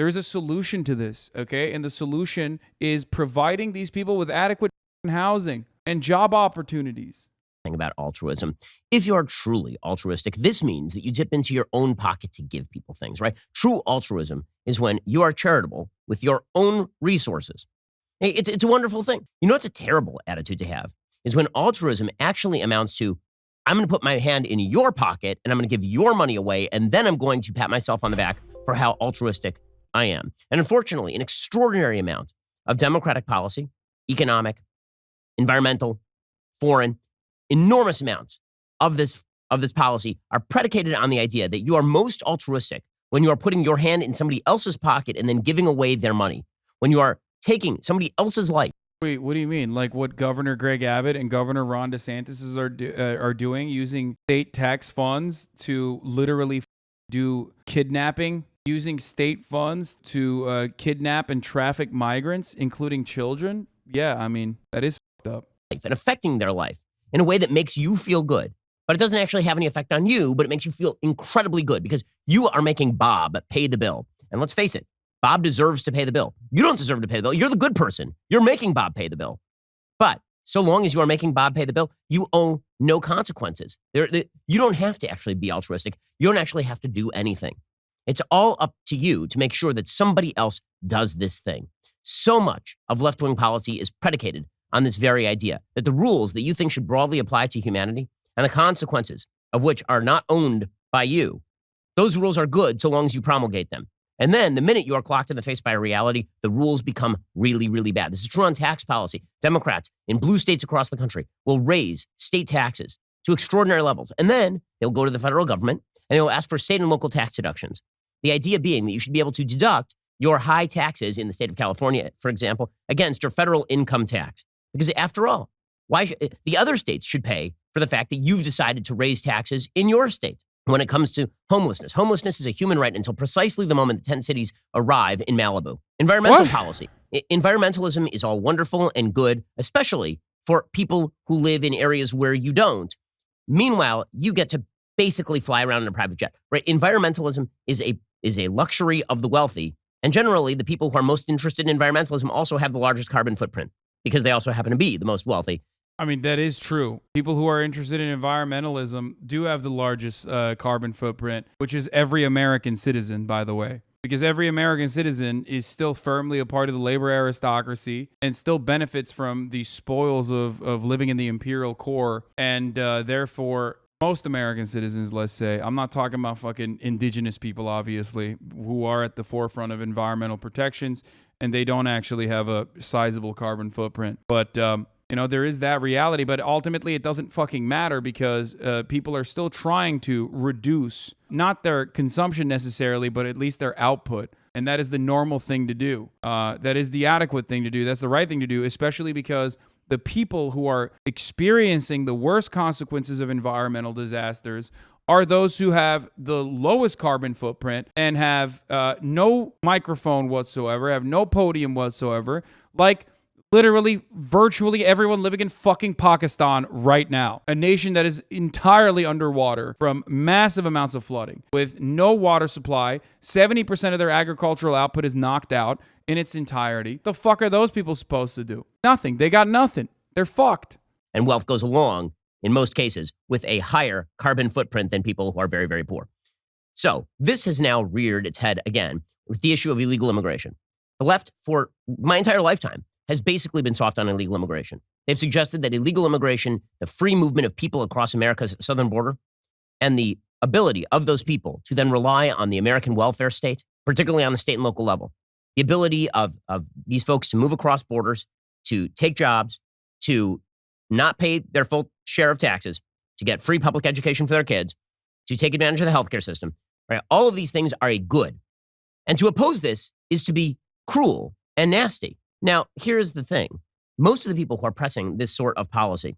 There is a solution to this, okay? And the solution is providing these people with adequate housing and job opportunities. About altruism. If you are truly altruistic, this means that you dip into your own pocket to give people things, right? True altruism is when you are charitable with your own resources. It's a wonderful thing. You know what's a terrible attitude to have is when altruism actually amounts to, I'm going to put my hand in your pocket and I'm going to give your money away, and then I'm going to pat myself on the back for how altruistic I am. And unfortunately, an extraordinary amount of democratic policy, economic, environmental, foreign, enormous amounts of this policy are predicated on the idea that you are most altruistic when you are putting your hand in somebody else's pocket and then giving away their money, when you are taking somebody else's life. Wait, what do you mean? Like what Governor Greg Abbott and Governor Ron DeSantis are doing, using state tax funds to literally do kidnapping, using state funds to kidnap and traffic migrants, including children? Yeah, I mean, that is fucked up. And affecting their life in a way that makes you feel good. But it doesn't actually have any effect on you, but it makes you feel incredibly good because you are making Bob pay the bill. And let's face it, Bob deserves to pay the bill. You don't deserve to pay the bill. You're the good person. You're making Bob pay the bill. But so long as you are making Bob pay the bill, you owe no consequences. You don't have to actually be altruistic. You don't actually have to do anything. It's all up to you to make sure that somebody else does this thing. So much of left-wing policy is predicated on this very idea that the rules that you think should broadly apply to humanity and the consequences of which are not owned by you, those rules are good so long as you promulgate them. And then the minute you are clocked in the face by reality, the rules become really, really bad. This is true on tax policy. Democrats in blue states across the country will raise state taxes to extraordinary levels. And then they'll go to the federal government and they'll ask for state and local tax deductions. The idea being that you should be able to deduct your high taxes in the state of California, for example, against your federal income tax. Because after all, the other states should pay for the fact that you've decided to raise taxes in your state. When it comes to homelessness, homelessness is a human right until precisely the moment the tent cities arrive in Malibu. Environmental policy. Environmentalism is all wonderful and good, especially for people who live in areas where you don't. Meanwhile, you get to basically fly around in a private jet, right? Environmentalism is a luxury of the wealthy. And generally, the people who are most interested in environmentalism also have the largest carbon footprint, because they also happen to be the most wealthy. I mean, that is true. People who are interested in environmentalism do have the largest carbon footprint, which is every American citizen, by the way. Because every American citizen is still firmly a part of the labor aristocracy and still benefits from the spoils of living in the imperial core. And therefore, most American citizens, let's say, I'm not talking about fucking indigenous people, obviously, who are at the forefront of environmental protections, and they don't actually have a sizable carbon footprint. But, there is that reality, but ultimately it doesn't fucking matter because people are still trying to reduce, not their consumption necessarily, but at least their output. And that is the normal thing to do. That is the adequate thing to do. That's the right thing to do, especially because the people who are experiencing the worst consequences of environmental disasters are those who have the lowest carbon footprint and have no microphone whatsoever, have no podium whatsoever, like literally virtually everyone living in fucking Pakistan right now, a nation that is entirely underwater from massive amounts of flooding with no water supply. 70% of their agricultural output is knocked out in its entirety. The fuck are those people supposed to do? Nothing. They got nothing. They're fucked. And wealth goes along, in most cases, with a higher carbon footprint than people who are very, very poor. So this has now reared its head again with the issue of illegal immigration. The left, for my entire lifetime, has basically been soft on illegal immigration. They've suggested that illegal immigration, the free movement of people across America's southern border, and the ability of those people to then rely on the American welfare state, particularly on the state and local level, the ability of these folks to move across borders, to take jobs, to not pay their full share of taxes, to get free public education for their kids, to take advantage of the healthcare system, right? All of these things are a good. And to oppose this is to be cruel and nasty. Now, here's the thing. Most of the people who are pressing this sort of policy,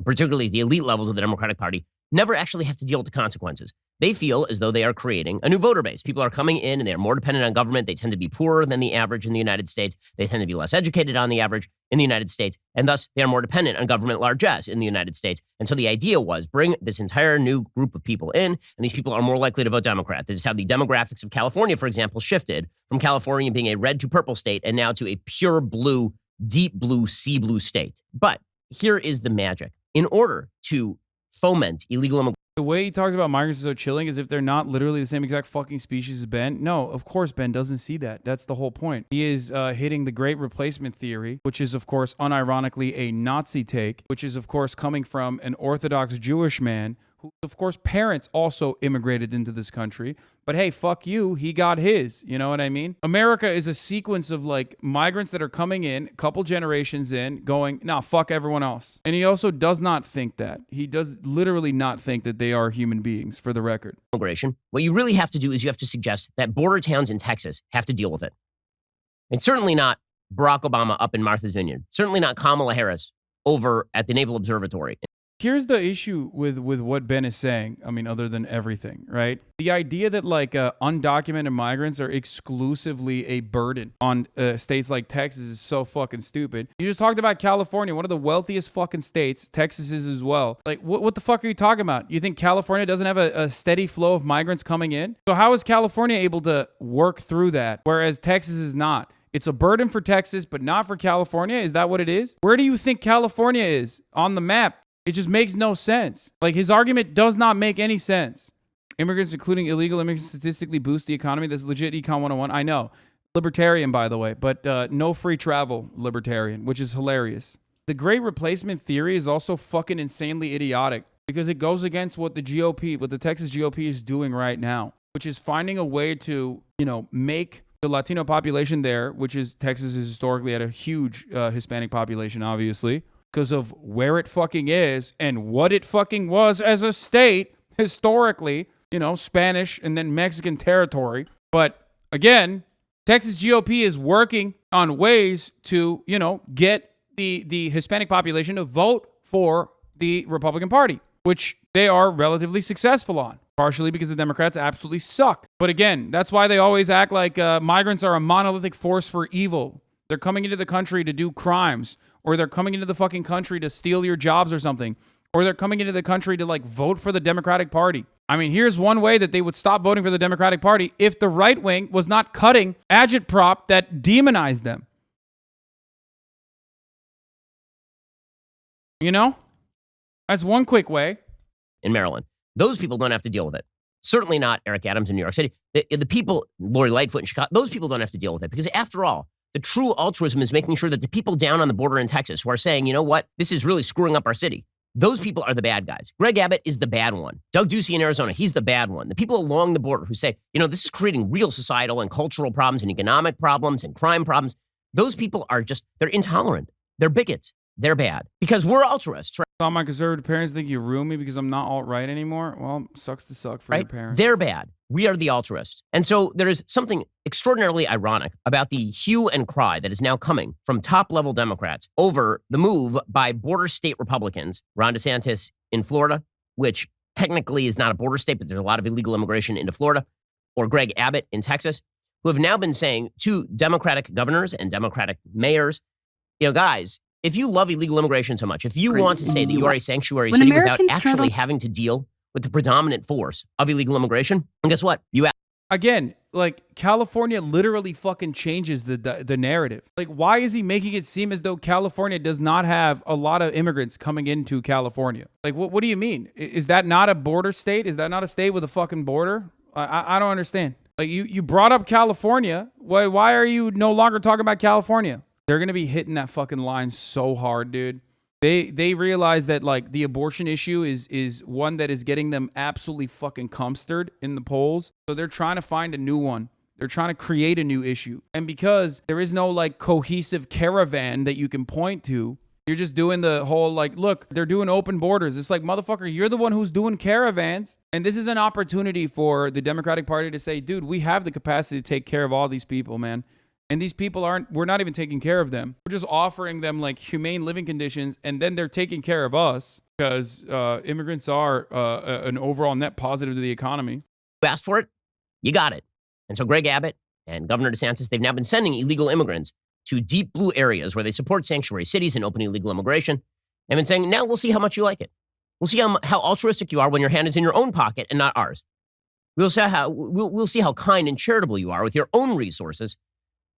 particularly the elite levels of the Democratic Party, never actually have to deal with the consequences. They feel as though they are creating a new voter base. People are coming in and they're more dependent on government. They tend to be poorer than the average in the United States. They tend to be less educated on the average in the United States. And thus, they are more dependent on government largesse in the United States. And so the idea was bring this entire new group of people in, and these people are more likely to vote Democrat. That is how the demographics of California, for example, shifted from California being a red to purple state and now to a pure blue, deep blue, sea blue state. But here is the magic. In order to foment illegal immigration, the way he talks about migrants is so chilling as if they're not literally the same exact fucking species as Ben. No, of course Ben doesn't see that. That's the whole point. He is hitting the great replacement theory, which is, of course, unironically a Nazi take, which is, of course, coming from an Orthodox Jewish man who, of course, parents also immigrated into this country. But hey, fuck you, he got his. You know what I mean? America is a sequence of like migrants that are coming in, a couple generations in, going, nah, fuck everyone else. And he also does not think that. He does literally not think that they are human beings, for the record. What you really have to do is you have to suggest that border towns in Texas have to deal with it. It's certainly not Barack Obama up in Martha's Vineyard. Certainly not Kamala Harris over at the Naval Observatory. Here's the issue with what Ben is saying. I mean, other than everything, right? The idea that like undocumented migrants are exclusively a burden on states like Texas is so fucking stupid. You just talked about California, one of the wealthiest fucking states. Texas is as well. Like, what the fuck are you talking about? You think California doesn't have a steady flow of migrants coming in? So how is California able to work through that, whereas Texas is not? It's a burden for Texas, but not for California. Is that what it is? Where do you think California is on the map? It just makes no sense. Like, his argument does not make any sense. Immigrants, including illegal immigrants, statistically boost the economy. That's legit Econ 101. I know. Libertarian, by the way, but no free travel libertarian, which is hilarious. The great replacement theory is also fucking insanely idiotic because it goes against what the GOP, what the Texas GOP is doing right now, which is finding a way to, make the Latino population there, which is Texas is historically at a huge Hispanic population, obviously, because of where it fucking is and what it fucking was as a state historically, Spanish and then Mexican territory. But again, Texas GOP is working on ways to, get the Hispanic population to vote for the Republican Party, which they are relatively successful on, partially because the Democrats absolutely suck. But again, that's why they always act like migrants are a monolithic force for evil. They're coming into the country to do crimes, or they're coming into the fucking country to steal your jobs or something, or they're coming into the country to like vote for the Democratic Party. I mean, here's one way that they would stop voting for the Democratic Party if the right wing was not cutting agitprop that demonized them. That's one quick way. In Maryland, those people don't have to deal with it. Certainly not Eric Adams in New York City. The people, Lori Lightfoot in Chicago, those people don't have to deal with it because after all, the true altruism is making sure that the people down on the border in Texas who are saying, you know what, this is really screwing up our city. Those people are the bad guys. Greg Abbott is the bad one. Doug Ducey in Arizona, he's the bad one. The people along the border who say, this is creating real societal and cultural problems and economic problems and crime problems. Those people are they're intolerant. They're bigots. They're bad because we're altruists. Right? All my conservative parents think you ruined me because I'm not alt-right anymore. Well, sucks to suck for your parents. They're bad. We are the altruists. And so there is something extraordinarily ironic about the hue and cry that is now coming from top-level Democrats over the move by border state Republicans, Ron DeSantis in Florida, which technically is not a border state, but there's a lot of illegal immigration into Florida, or Greg Abbott in Texas, who have now been saying to Democratic governors and Democratic mayors, guys, if you love illegal immigration so much, if you want to say that you are a sanctuary city without actually having to deal with the predominant force of illegal immigration, and guess what? Again, like, California literally fucking changes the narrative. Like, why is he making it seem as though California does not have a lot of immigrants coming into California? Like, what do you mean? Is that not a border state? Is that not a state with a fucking border? I don't understand. Like, you brought up California. Why are you no longer talking about California? They're going to be hitting that fucking line so hard, dude. They realize that, like, the abortion issue is one that is getting them absolutely fucking cumstered in the polls. So they're trying to find a new one. They're trying to create a new issue. And because there is no, like, cohesive caravan that you can point to, you're just doing the whole, like, look, they're doing open borders. It's like, motherfucker, you're the one who's doing caravans. And this is an opportunity for the Democratic Party to say, dude, we have the capacity to take care of all these people, man. And these people we're not even taking care of them. We're just offering them like humane living conditions, and then they're taking care of us. because immigrants are an overall net positive to the economy. You asked for it, you got it. And so Greg Abbott and Governor DeSantis, they've now been sending illegal immigrants to deep blue areas where they support sanctuary cities and open illegal immigration. And been saying, now we'll see how much you like it. We'll see how altruistic you are when your hand is in your own pocket and not ours. We'll see how kind and charitable you are with your own resources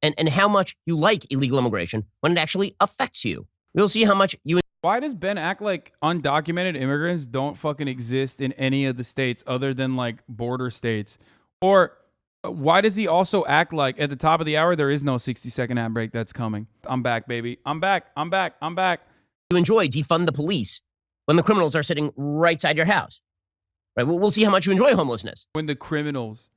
and how much you like illegal immigration when it actually affects you. We'll see how much you... Why does Ben act like undocumented immigrants don't fucking exist in any of the states other than like border states? Or why does he also act like at the top of the hour, there is no 60-second ad break that's coming? I'm back, baby. I'm back. You enjoy defund the police when the criminals are sitting right side your house. Right? We'll see how much you enjoy homelessness. When the criminals,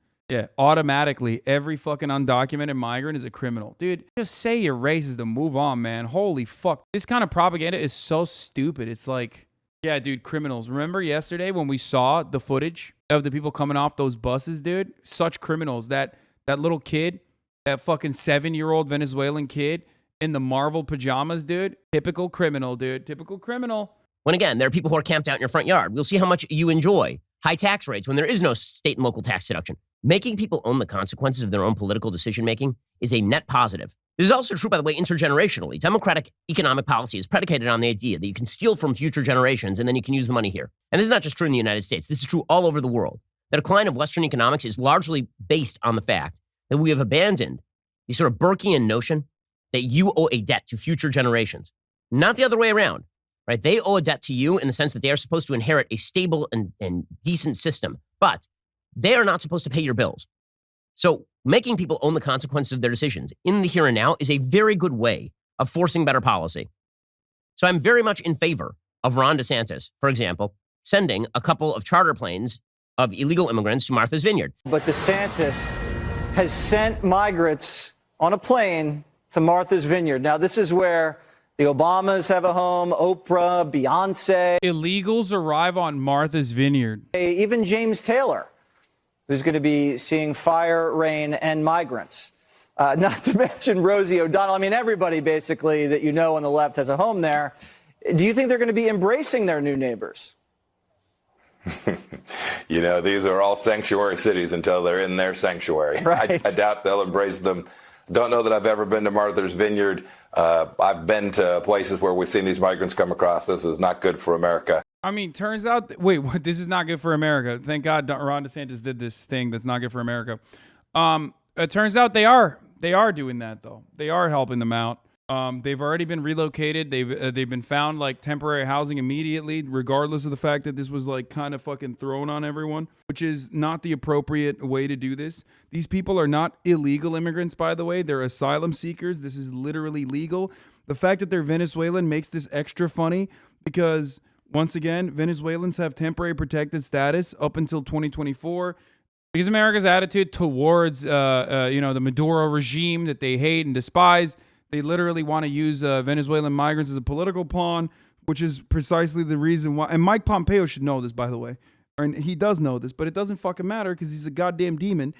automatically, every fucking undocumented migrant is a criminal. Dude, just say you're racist and move on, man. Holy fuck. This kind of propaganda is so stupid. It's like, yeah, dude, criminals. Remember yesterday when we saw the footage of the people coming off those buses, dude? Such criminals. That little kid, that fucking 7-year-old Venezuelan kid in the Marvel pajamas, dude. Typical criminal, dude. Typical criminal. When again, there are people who are camped out in your front yard. We'll see how much you enjoy high tax rates when there is no state and local tax deduction. Making people own the consequences of their own political decision-making is a net positive. This is also true, by the way, intergenerationally. Democratic economic policy is predicated on the idea that you can steal from future generations and then you can use the money here. And this is not just true in the United States. This is true all over the world. The decline of Western economics is largely based on the fact that we have abandoned the sort of Burkean notion that you owe a debt to future generations, not the other way around. Right? They owe a debt to you in the sense that they are supposed to inherit a stable and decent system, but they are not supposed to pay your bills. So making people own the consequences of their decisions in the here and now is a very good way of forcing better policy. So I'm very much in favor of Ron DeSantis, for example, sending a couple of charter planes of illegal immigrants to Martha's Vineyard. But DeSantis has sent migrants on a plane to Martha's Vineyard. Now, this is where the Obamas have a home, Oprah, Beyonce. Illegals arrive on Martha's Vineyard. Even James Taylor, who's going to be seeing fire, rain, and migrants. Not to mention Rosie O'Donnell. I mean, everybody basically that you know on the left has a home there. Do you think they're going to be embracing their new neighbors? You know, these are all sanctuary cities until they're in their sanctuary. Right. I doubt they'll embrace them. Don't know that I've ever been to Martha's Vineyard. I've been to places where we've seen these migrants come across. This is not good for America. I mean, turns out, wait, what? This is not good for America. Thank God Ron DeSantis did this thing that's not good for America. It turns out they are doing that, though. They are helping them out. They've already been relocated. They've been found like temporary housing immediately, regardless of the fact that this was like kind of fucking thrown on everyone, which is not the appropriate way to do this. These people are not illegal immigrants, by the way. They're asylum seekers. This is literally legal. The fact that they're Venezuelan makes this extra funny because, once again, Venezuelans have temporary protected status up until 2024. Because America's attitude towards, the Maduro regime that they hate and despise. They literally want to use Venezuelan migrants as a political pawn, which is precisely the reason why. And Mike Pompeo should know this, by the way. And he does know this, but it doesn't fucking matter because he's a goddamn demon.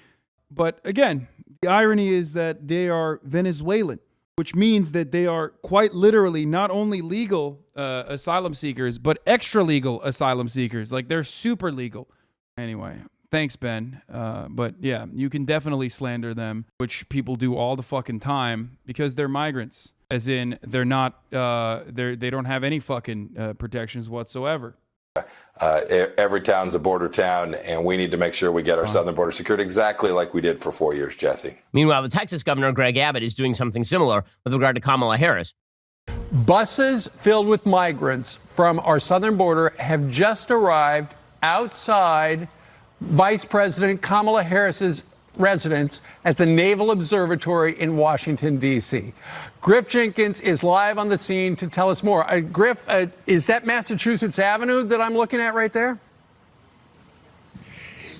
But again, the irony is that they are Venezuelan, which means that they are quite literally not only legal asylum seekers, but extra legal asylum seekers. Like they're super legal. Anyway. Thanks, Ben. But yeah, you can definitely slander them, which people do all the fucking time because they're migrants. As in, they're not, they don't have any fucking protections whatsoever. Every town's a border town, and we need to make sure we get our southern border secured exactly like we did for 4 years, Jesse. Meanwhile, the Texas governor, Greg Abbott, is doing something similar with regard to Kamala Harris. Buses filled with migrants from our southern border have just arrived outside Vice President Kamala Harris's residence at the Naval Observatory in Washington, D.C. Griff Jenkins is live on the scene to tell us more. Griff, is that Massachusetts Avenue that I'm looking at right there?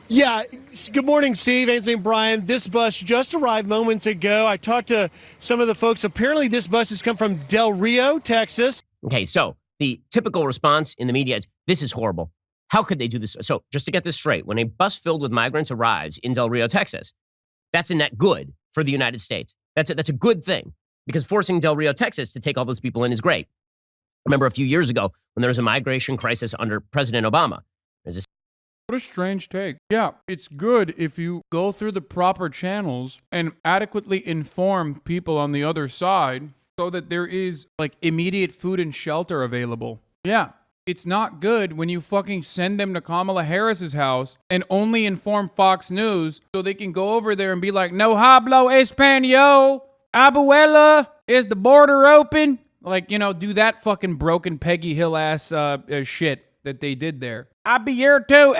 Yeah. Good morning, Steve, Ainsley, and Brian. This bus just arrived moments ago. I talked to some of the folks. Apparently, this bus has come from Del Rio, Texas. Okay, so the typical response in the media is, this is horrible. How could they do this? So just to get this straight, when a bus filled with migrants arrives in Del Rio, Texas, that's a net good for the United States. That's a good thing because forcing Del Rio, Texas to take all those people in is great. Remember a few years ago when there was a migration crisis under President Obama. There's a What a strange take. Yeah, it's good if you go through the proper channels and adequately inform people on the other side so that there is like immediate food and shelter available. Yeah, it's not good when you fucking send them to Kamala Harris's house and only inform Fox News so they can go over there and be like, no hablo español, abuela, is the border open? Like, you know, do that fucking broken Peggy Hill ass shit that they did there. Abierto.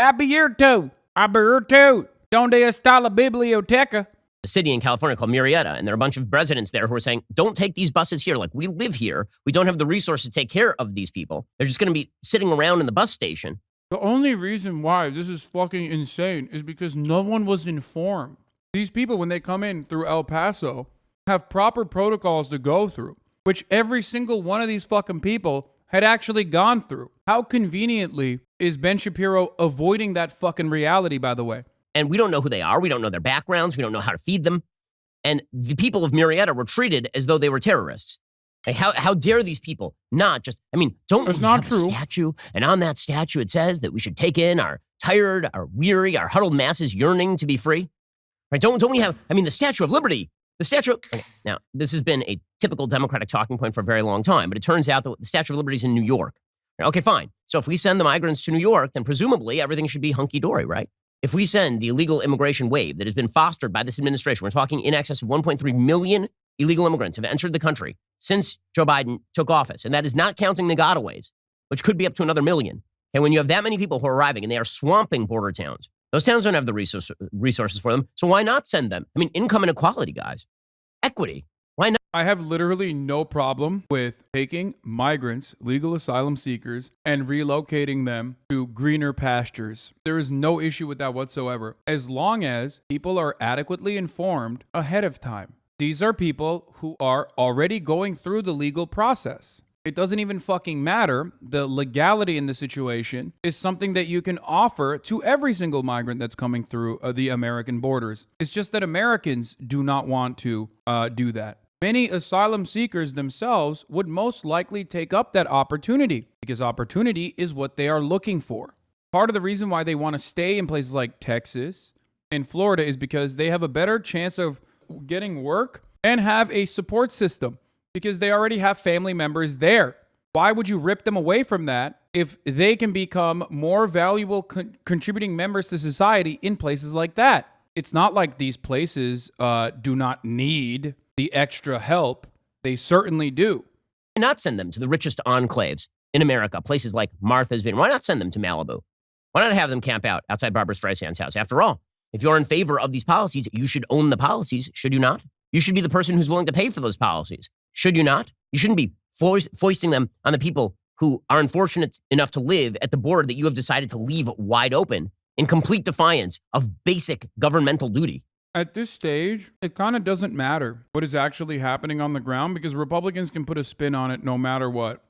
Donde está la biblioteca? city in California called Murrieta, and there are a bunch of residents there who are saying, don't take these buses here. Like, we live here. We don't have the resources to take care of these people. They're just going to be sitting around in the bus station. The only reason why this is fucking insane is because no one was informed. These people, when they come in through El Paso, have proper protocols to go through, which every single one of these fucking people had actually gone through. How conveniently is Ben Shapiro avoiding that fucking reality, by the way? And we don't know who they are. We don't know their backgrounds. We don't know how to feed them. And the people of Murrieta were treated as though they were terrorists. Like, how dare these people not just, I mean, don't It's we not have true. a statue? And on that statue, it says that we should take in our tired, our weary, our huddled masses yearning to be free. Right? Don't we have, I mean, the Statue of Liberty, the Statue of, okay, now, this has been a typical Democratic talking point for a very long time, but it turns out that the Statue of Liberty is in New York. Okay, fine. So if we send the migrants to New York, then presumably everything should be hunky-dory, right? If we send the illegal immigration wave that has been fostered by this administration, we're talking in excess of 1.3 million illegal immigrants have entered the country since Joe Biden took office. And that is not counting the gotaways, which could be up to another million. And when you have that many people who are arriving and they are swamping border towns, those towns don't have the resources for them. So why not send them? I mean, income inequality, guys. Equity. Why not? I have literally no problem with taking migrants, legal asylum seekers, and relocating them to greener pastures. There is no issue with that whatsoever, as long as people are adequately informed ahead of time. These are people who are already going through the legal process. It doesn't even fucking matter. The legality in the situation is something that you can offer to every single migrant that's coming through the American borders. It's just that Americans do not want to do that. Many asylum seekers themselves would most likely take up that opportunity because opportunity is what they are looking for. Part of the reason why they want to stay in places like Texas and Florida is because they have a better chance of getting work and have a support system because they already have family members there. Why would you rip them away from that if they can become more valuable contributing members to society in places like that? It's not like these places do not need the extra help. They certainly do. Why not send them to the richest enclaves in America, places like Martha's Vineyard? Why not send them to Malibu? Why not have them camp out outside Barbara Streisand's house? After all, if you're in favor of these policies, you should own the policies, should you not? You should be the person who's willing to pay for those policies, should you not? You shouldn't be foisting them on the people who are unfortunate enough to live at the border that you have decided to leave wide open in complete defiance of basic governmental duty. At this stage, it kind of doesn't matter what is actually happening on the ground because Republicans can put a spin on it no matter what.